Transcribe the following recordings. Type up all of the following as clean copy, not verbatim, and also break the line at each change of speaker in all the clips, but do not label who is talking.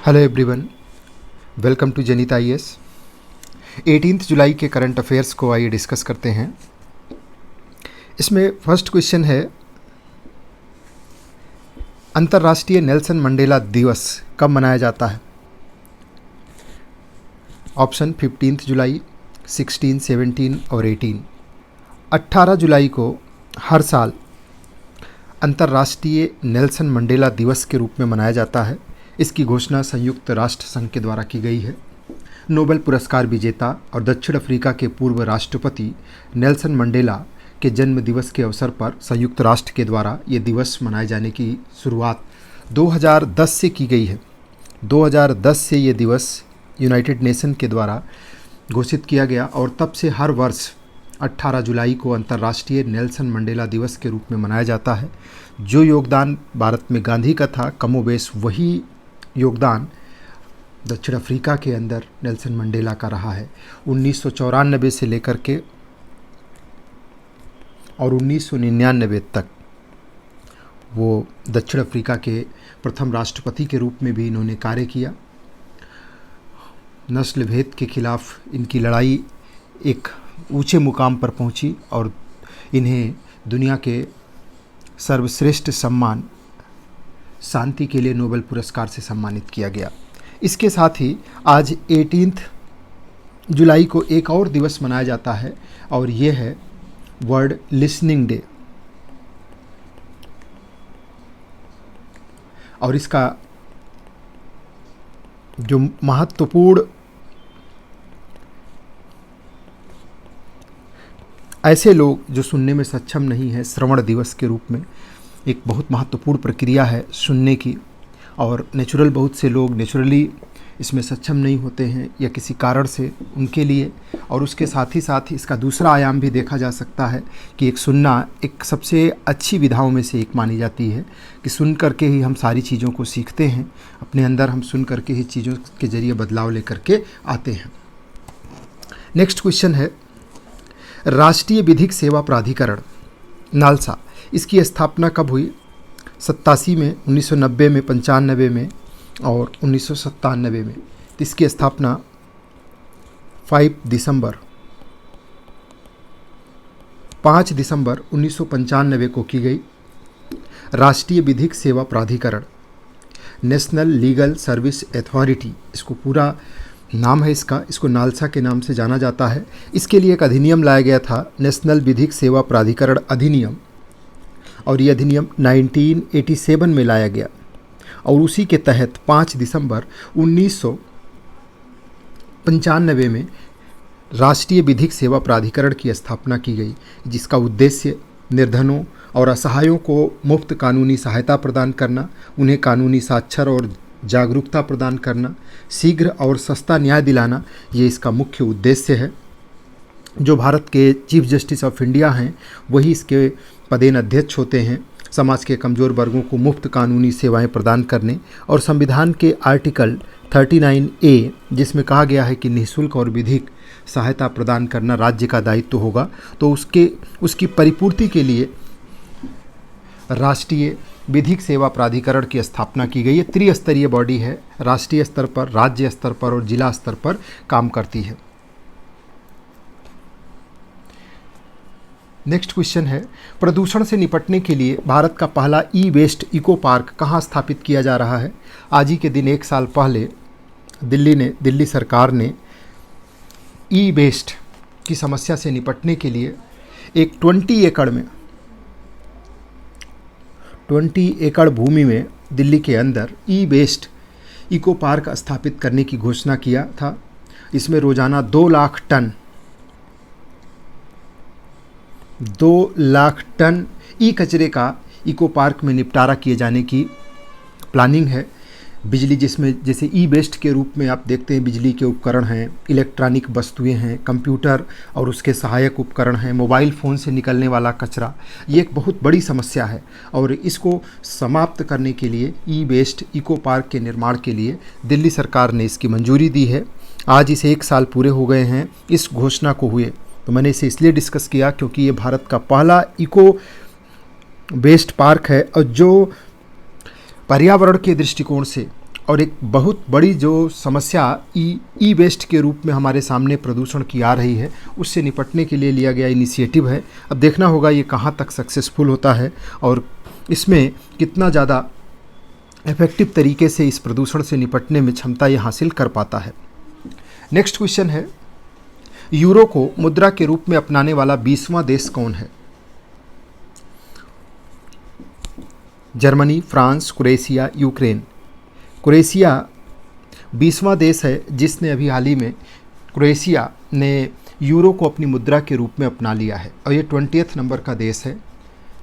Hello everyone, welcome to जनित IAS. 18 जुलाई के current affairs को आइए डिस्कस करते हैं। इसमें फर्स्ट क्वेश्चन है, अंतर्राष्ट्रीय नेल्सन मंडेला दिवस कब मनाया जाता है? ऑप्शन 15 जुलाई, 16, 17 और 18। 18 जुलाई को हर साल अंतर्राष्ट्रीय नेल्सन मंडेला दिवस के रूप में मनाया जाता है। इसकी घोषणा संयुक्त राष्ट्र संघ के द्वारा की गई है। नोबेल पुरस्कार विजेता और दक्षिण अफ्रीका के पूर्व राष्ट्रपति नेल्सन मंडेला के जन्म दिवस के अवसर पर संयुक्त राष्ट्र के द्वारा ये दिवस मनाए जाने की शुरुआत 2010 से की गई है। 2010 से ये दिवस यूनाइटेड नेशन के द्वारा घोषित किया गया और तब से हर वर्ष 18 जुलाई को अंतर्राष्ट्रीय नेल्सन मंडेला दिवस के रूप में मनाया जाता है। जो योगदान भारत में गांधी का था, कमोबेश वही योगदान दक्षिण अफ्रीका के अंदर नेल्सन मंडेला का रहा है। 1994 से लेकर के और 1999 तक वो दक्षिण अफ्रीका के प्रथम राष्ट्रपति के रूप में भी इन्होंने कार्य किया। नस्ल भेद के खिलाफ इनकी लड़ाई एक ऊंचे मुकाम पर पहुंची और इन्हें दुनिया के सर्वश्रेष्ठ सम्मान शांति के लिए नोबेल पुरस्कार से सम्मानित किया गया। इसके साथ ही आज 18 जुलाई को एक और दिवस मनाया जाता है और ये है वर्ल्ड लिसनिंग डे। और इसका जो महत्वपूर्ण ऐसे लोग जो सुनने में सक्षम नहीं है, श्रवण दिवस के रूप में एक बहुत महत्वपूर्ण प्रक्रिया है सुनने की। और नेचुरल बहुत से लोग नेचुरली इसमें सक्षम नहीं होते हैं या किसी कारण से, उनके लिए। और उसके साथ ही इसका दूसरा आयाम भी देखा जा सकता है कि एक सुनना एक सबसे अच्छी विधाओं में से एक मानी जाती है कि सुन करके ही हम सारी चीज़ों को सीखते हैं, अपने अंदर हम सुन करके ही चीज़ों के ज़रिए बदलाव लेकर के आते हैं। नेक्स्ट क्वेश्चन है, राष्ट्रीय विधिक सेवा प्राधिकरण नालसा, इसकी स्थापना कब हुई? 87 में, 1990 में, 95 में और 1997 में। तो इसकी स्थापना 5 दिसंबर 1995 को की गई। राष्ट्रीय विधिक सेवा प्राधिकरण, नेशनल लीगल सर्विस अथॉरिटी, इसको पूरा नाम है इसको नालसा के नाम से जाना जाता है। इसके लिए एक अधिनियम लाया गया था, नेशनल विधिक सेवा प्राधिकरण अधिनियम, और ये अधिनियम 1987 में लाया गया और उसी के तहत 5 दिसंबर 1995 में राष्ट्रीय विधिक सेवा प्राधिकरण की स्थापना की गई, जिसका उद्देश्य निर्धनों और असहायों को मुफ्त कानूनी सहायता प्रदान करना, उन्हें कानूनी साक्षर और जागरूकता प्रदान करना, शीघ्र और सस्ता न्याय दिलाना, ये इसका मुख्य उद्देश्य है। जो भारत के चीफ जस्टिस ऑफ इंडिया हैं वही इसके पदेन अध्यक्ष होते हैं। समाज के कमज़ोर वर्गों को मुफ्त कानूनी सेवाएं प्रदान करने और संविधान के आर्टिकल 39A, जिसमें कहा गया है कि निःशुल्क और विधिक सहायता प्रदान करना राज्य का दायित्व होगा, तो उसकी परिपूर्ति के लिए राष्ट्रीय विधिक सेवा प्राधिकरण की स्थापना की गई है। त्रिस्तरीय बॉडी है, राष्ट्रीय स्तर पर, राज्य स्तर पर और जिला स्तर पर काम करती है। नेक्स्ट क्वेश्चन है, प्रदूषण से निपटने के लिए भारत का पहला ई वेस्ट इको पार्क कहाँ स्थापित किया जा रहा है? आज ही के दिन 1 साल पहले दिल्ली सरकार ने ई वेस्ट की समस्या से निपटने के लिए एक 20 एकड़ भूमि में दिल्ली के अंदर ई वेस्ट इको पार्क स्थापित करने की घोषणा किया था। इसमें रोजाना 2 लाख टन ई कचरे का इको पार्क में निपटारा किए जाने की प्लानिंग है। बिजली, जिसमें जैसे ई वेस्ट के रूप में आप देखते हैं बिजली के उपकरण हैं, इलेक्ट्रॉनिक वस्तुएं हैं, कंप्यूटर और उसके सहायक उपकरण हैं, मोबाइल फ़ोन से निकलने वाला कचरा, ये एक बहुत बड़ी समस्या है। और इसको समाप्त करने के लिए ई वेस्ट इको पार्क के निर्माण के लिए दिल्ली सरकार ने इसकी मंजूरी दी है। आज इसे 1 साल पूरे हो गए हैं इस घोषणा को हुए। तो मैंने इसे इसलिए डिस्कस किया क्योंकि ये भारत का पहला इको वेस्ट पार्क है और जो पर्यावरण के दृष्टिकोण से और एक बहुत बड़ी जो समस्या ई वेस्ट के रूप में हमारे सामने प्रदूषण की आ रही है, उससे निपटने के लिए लिया गया इनिशिएटिव है। अब देखना होगा ये कहाँ तक सक्सेसफुल होता है और इसमें कितना ज़्यादा इफेक्टिव तरीके से इस प्रदूषण से निपटने में क्षमता ये हासिल कर पाता है। नेक्स्ट क्वेश्चन है, यूरो को मुद्रा के रूप में अपनाने वाला 20वां देश कौन है? Germany, France, Croatia, Ukraine. Croatia 20वां देश है जिसने अभी हाल ही में, क्रोएशिया ने यूरो को अपनी मुद्रा के रूप में अपना लिया है और ये 20th नंबर का देश है।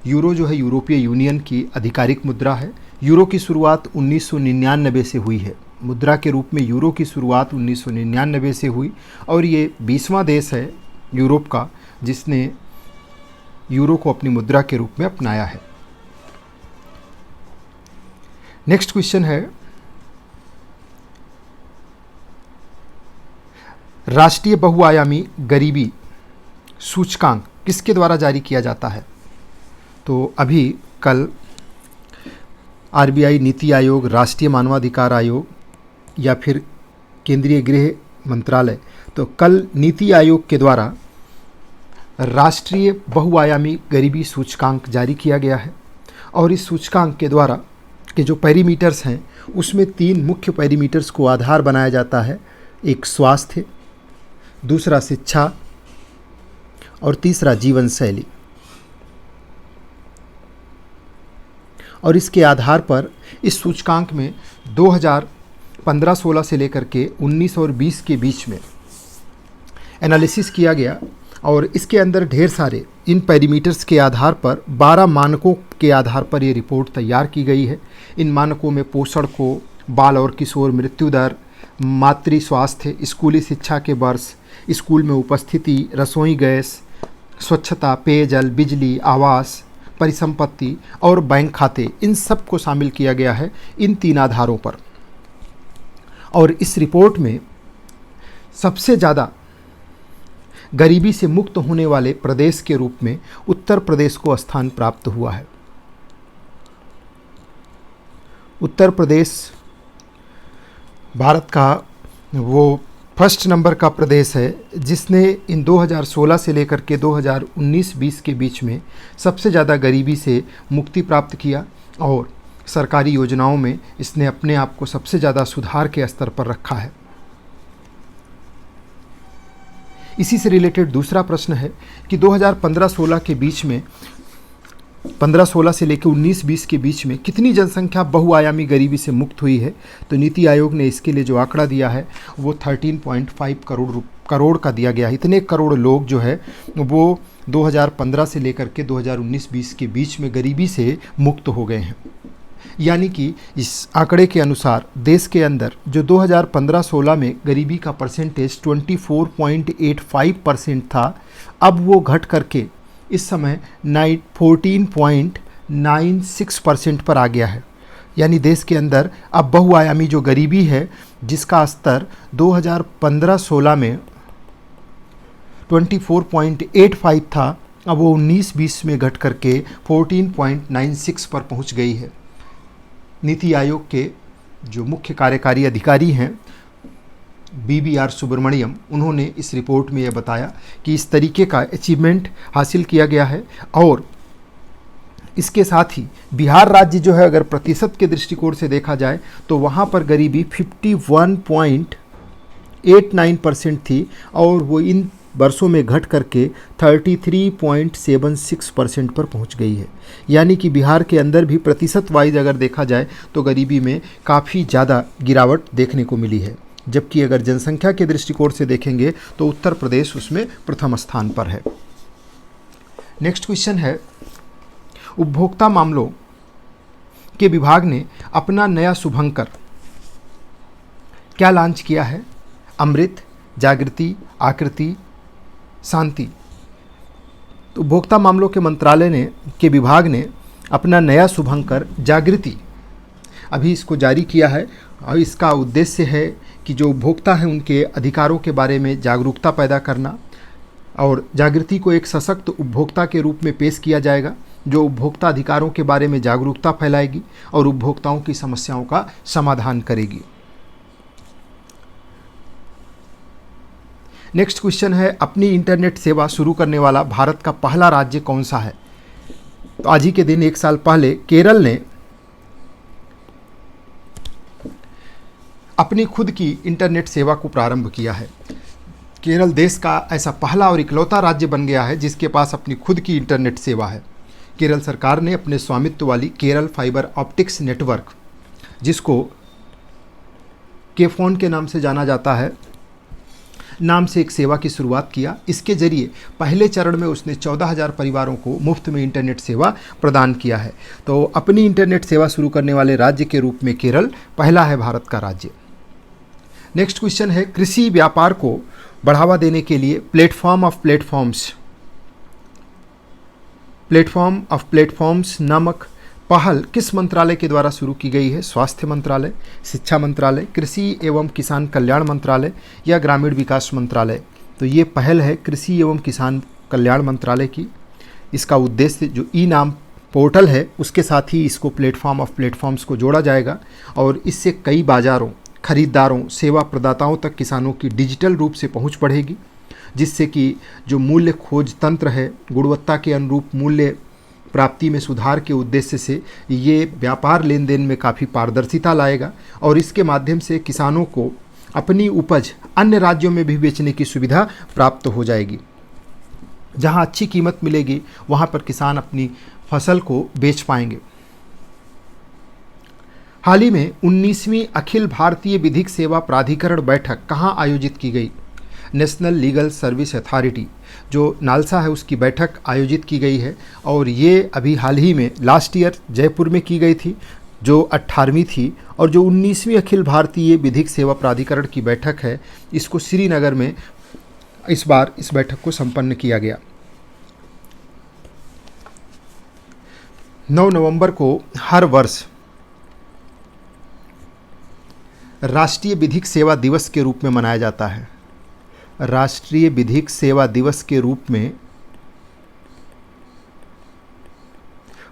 यूरो जो है यूरोपीय यूनियन की आधिकारिक मुद्रा है। यूरो की शुरुआत 1999 से हुई है। मुद्रा के रूप में यूरो की शुरुआत 1999 से हुई और ये 20वां देश है यूरोप का जिसने यूरो को अपनी मुद्रा के रूप में अपनाया है। नेक्स्ट क्वेश्चन है, राष्ट्रीय बहुआयामी गरीबी सूचकांक किसके द्वारा जारी किया जाता है? तो अभी कल आरबीआई, नीति आयोग, राष्ट्रीय मानवाधिकार आयोग या फिर केंद्रीय गृह मंत्रालय, तो कल नीति आयोग के द्वारा राष्ट्रीय बहुआयामी गरीबी सूचकांक जारी किया गया है और इस सूचकांक के द्वारा के जो पैरामीटर्स हैं उसमें 3 मुख्य पैरामीटर्स को आधार बनाया जाता है। एक स्वास्थ्य, दूसरा शिक्षा और तीसरा जीवन शैली। और इसके आधार पर इस सूचकांक में 2015-16 से लेकर के 19 और 20 के बीच में एनालिसिस किया गया और इसके अंदर ढेर सारे इन पैरामीटर्स के आधार पर 12 मानकों के आधार पर ये रिपोर्ट तैयार की गई है। इन मानकों में पोषण को, बाल और किशोर मृत्यु दर, मातृ स्वास्थ्य, स्कूली शिक्षा के वर्ष, स्कूल में उपस्थिति, रसोई गैस, स्वच्छता, पेयजल, बिजली, आवास, परिसंपत्ति और बैंक खाते, इन सब को शामिल किया गया है इन 3 आधारों पर। और इस रिपोर्ट में सबसे ज़्यादा गरीबी से मुक्त होने वाले प्रदेश के रूप में उत्तर प्रदेश को स्थान प्राप्त हुआ है। उत्तर प्रदेश भारत का वो फर्स्ट नंबर का प्रदेश है जिसने इन 2016 से लेकर के 2019-20 के बीच में सबसे ज़्यादा गरीबी से मुक्ति प्राप्त किया और सरकारी योजनाओं में इसने अपने आप को सबसे ज़्यादा सुधार के स्तर पर रखा है। इसी से रिलेटेड दूसरा प्रश्न है कि 2015-16 के बीच में, 15-16 से लेकर 19-20 के बीच में कितनी जनसंख्या बहुआयामी गरीबी से मुक्त हुई है? तो नीति आयोग ने इसके लिए जो आंकड़ा दिया है वो 13.5 करोड़ का दिया गया है। इतने करोड़ लोग जो है वो 2015 से लेकर के 2019-20 के बीच में गरीबी से मुक्त हो गए हैं। यानी कि इस आंकड़े के अनुसार देश के अंदर जो 2015-16 में गरीबी का परसेंटेज 24.85% था, अब वो घट करके इस समय 14.96% पर आ गया है। यानी देश के अंदर अब बहुआयामी जो गरीबी है जिसका स्तर 2015-16 में 24.85 था, अब वो 19-20 में घट करके 14.96 पर पहुंच गई है। नीति आयोग के जो मुख्य कार्यकारी अधिकारी हैं BBR सुब्रमण्यम, उन्होंने इस रिपोर्ट में यह बताया कि इस तरीके का अचीवमेंट हासिल किया गया है। और इसके साथ ही बिहार राज्य जो है अगर प्रतिशत के दृष्टिकोण से देखा जाए तो वहाँ पर गरीबी 51.89% थी और वो इन वर्षों में घट करके 33.76% पर पहुंच गई है। यानी कि बिहार के अंदर भी प्रतिशत वाइज अगर देखा जाए तो गरीबी में काफ़ी ज़्यादा गिरावट देखने को मिली है, जबकि अगर जनसंख्या के दृष्टिकोण से देखेंगे तो उत्तर प्रदेश उसमें प्रथम स्थान पर है। नेक्स्ट क्वेश्चन है, उपभोक्ता मामलों के विभाग ने अपना नया शुभंकर क्या लॉन्च किया है? अमृत, जागृति, आकृति, शांति। तो उपभोक्ता मामलों के मंत्रालय के विभाग ने अपना नया शुभंकर जागृति अभी इसको जारी किया है और इसका उद्देश्य है कि जो उपभोक्ता हैं उनके अधिकारों के बारे में जागरूकता पैदा करना और जागृति को एक सशक्त उपभोक्ता के रूप में पेश किया जाएगा जो उपभोक्ता अधिकारों के बारे में जागरूकता फैलाएगी और उपभोक्ताओं की समस्याओं का समाधान करेगी। नेक्स्ट क्वेश्चन है, अपनी इंटरनेट सेवा शुरू करने वाला भारत का पहला राज्य कौन सा है? तो आज ही के दिन 1 साल पहले केरल ने अपनी खुद की इंटरनेट सेवा को प्रारंभ किया है। केरल देश का ऐसा पहला और इकलौता राज्य बन गया है जिसके पास अपनी खुद की इंटरनेट सेवा है। केरल सरकार ने अपने स्वामित्व वाली केरल फाइबर ऑप्टिक्स नेटवर्क, जिसको केफोन के नाम से जाना जाता है, नाम से एक सेवा की शुरुआत किया। इसके जरिए पहले चरण में उसने 14,000 परिवारों को मुफ्त में इंटरनेट सेवा प्रदान किया है। तो अपनी इंटरनेट सेवा शुरू करने वाले राज्य के रूप में केरल पहला है भारत का राज्य। नेक्स्ट क्वेश्चन है, कृषि व्यापार को बढ़ावा देने के लिए प्लेटफॉर्म ऑफ प्लेटफॉर्म्स नामक पहल किस मंत्रालय के द्वारा शुरू की गई है? स्वास्थ्य मंत्रालय, शिक्षा मंत्रालय, कृषि एवं किसान कल्याण मंत्रालय या ग्रामीण विकास मंत्रालय? तो ये पहल है कृषि एवं किसान कल्याण मंत्रालय की। इसका उद्देश्य जो ई नाम पोर्टल है उसके साथ ही इसको प्लेटफॉर्म ऑफ प्लेटफॉर्म्स को जोड़ा जाएगा और इससे कई बाज़ारों, खरीदारों, सेवा प्रदाताओं तक किसानों की डिजिटल रूप से पहुंच बढ़ेगी, जिससे कि जो मूल्य खोज तंत्र है, गुणवत्ता के अनुरूप मूल्य प्राप्ति में सुधार के उद्देश्य से ये व्यापार लेन देन में काफ़ी पारदर्शिता लाएगा और इसके माध्यम से किसानों को अपनी उपज अन्य राज्यों में भी बेचने की सुविधा प्राप्त हो जाएगी। जहां अच्छी कीमत मिलेगी वहां पर किसान अपनी फसल को बेच पाएंगे। हाल ही में 19वीं अखिल भारतीय विधिक सेवा प्राधिकरण बैठक कहां आयोजित की गई? नेशनल लीगल सर्विस अथॉरिटी जो नालसा है उसकी बैठक आयोजित की गई है और ये अभी हाल ही में लास्ट ईयर जयपुर में की गई थी जो 18वीं थी, और जो 19वीं अखिल भारतीय विधिक सेवा प्राधिकरण की बैठक है इसको श्रीनगर में इस बार इस बैठक को संपन्न किया गया। 9 नवंबर को हर वर्ष राष्ट्रीय विधिक सेवा दिवस के रूप में मनाया जाता है। राष्ट्रीय विधिक सेवा दिवस के रूप में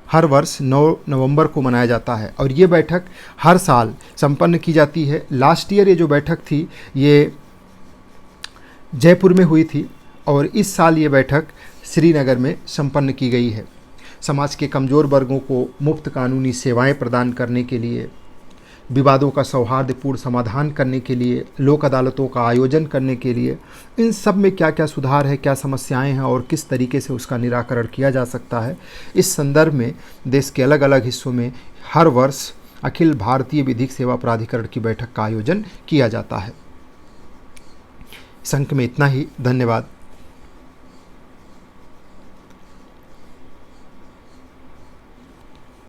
हर वर्ष 9 नवंबर को मनाया जाता है और ये बैठक हर साल संपन्न की जाती है। लास्ट ईयर ये जो बैठक थी ये जयपुर में हुई थी और इस साल ये बैठक श्रीनगर में संपन्न की गई है। समाज के कमज़ोर वर्गों को मुफ्त कानूनी सेवाएं प्रदान करने के लिए, विवादों का सौहार्दपूर्ण समाधान करने के लिए, लोक अदालतों का आयोजन करने के लिए, इन सब में क्या क्या सुधार है, क्या समस्याएं हैं और किस तरीके से उसका निराकरण किया जा सकता है, इस संदर्भ में देश के अलग अलग हिस्सों में हर वर्ष अखिल भारतीय विधिक सेवा प्राधिकरण की बैठक का आयोजन किया जाता है। इस अंक में इतना ही। धन्यवाद।